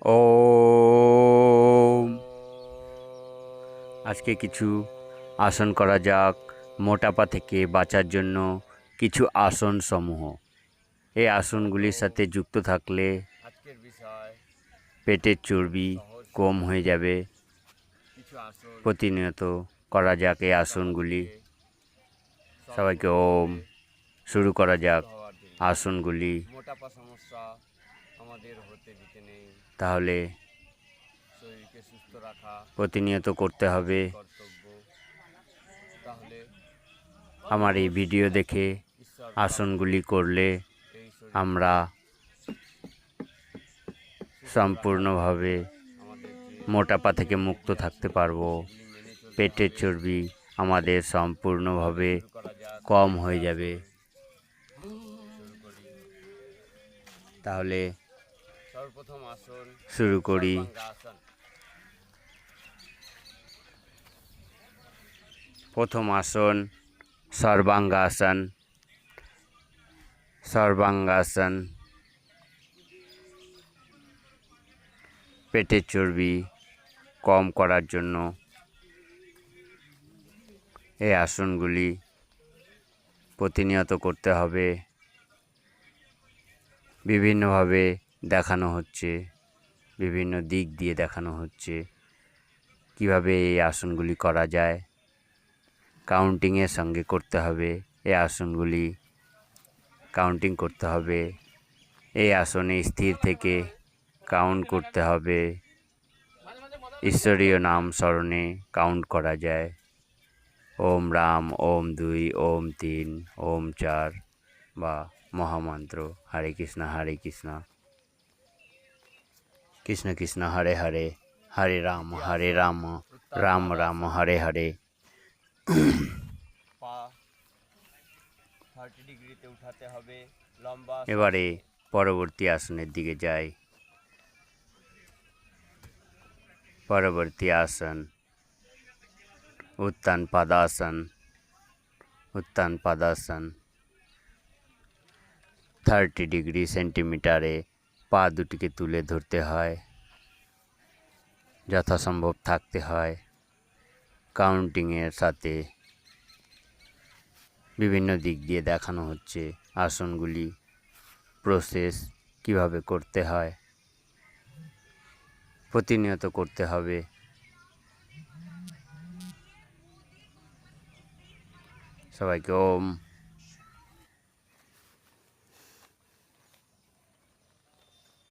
ওম। আজকে কিছু আসন করা যাক মোটাপা থেকে বাঁচার জন্য। কিছু আসন সমূহ, এই আসনগুলির সাথে যুক্ত থাকলে আজকের বিষয় পেটের চর্বি কম হয়ে যাবে। প্রতিনিয়ত করা যাক এই আসনগুলি। সবাইকে ওম। শুরু করা যাক আসনগুলি। মোটাপা সমস্যা আমাদের হতে দিতে নেই, তাহলে শরীরকে সুস্থ রাখা প্রতিনিয়ত করতে হবে। কর্তব্য। তাহলে আমার এই ভিডিও দেখে আসনগুলি করলে আমরা সম্পূর্ণভাবে মোটাপা থেকে মুক্ত থাকতে পারবো। পেটের চর্বি আমাদের সম্পূর্ণভাবে কম হয়ে যাবে। তাহলে সর্বপ্রথম আসন শুরু করি। প্রথম আসন সর্বাঙ্গাসন। সর্বাঙ্গাসন পেটের চর্বি কম করার জন্য এই আসনগুলি প্রতিনিয়ত করতে হবে। বিভিন্নভাবে দেখানো হচ্ছে, বিভিন্ন দিক দিয়ে দেখানো হচ্ছে কিভাবে এই আসনগুলি করা যায়। কাউন্টিংয়ের সঙ্গে করতে হবে এই আসনগুলি, কাউন্টিং করতে হবে। এই আসনে স্থির থেকে কাউন্ট করতে হবে। ঈশ্বরীয় নাম স্মরণে কাউন্ট করা যায়। ওম রাম, ওম 2, ওম 3, ওম 4 বা মহামন্ত্র হরে কৃষ্ণ কৃষ্ণ কৃষ্ণ হরে হরে, হরে রাম রাম রাম হরে হরে। পা 30 ডিগ্রিতে উঠাতে হবে, লম্বা। এবারে পরবর্তী আসনের দিকে যাই। পরবর্তী আসন উত্তান পাদাসন। উত্তান পাদাসন 30 ডিগ্রি সেন্টিমিটারে পা দুটিকে তুলে ধরতে হয়, যথাসম্ভব থাকতে হয়। কাউন্টিংয়ের সাথে বিভিন্ন দিক দিয়ে দেখানো হচ্ছে আসনগুলি, প্রসেস কিভাবে করতে হয়। প্রতিনিয়ত করতে হবে। সবাইকে ওম।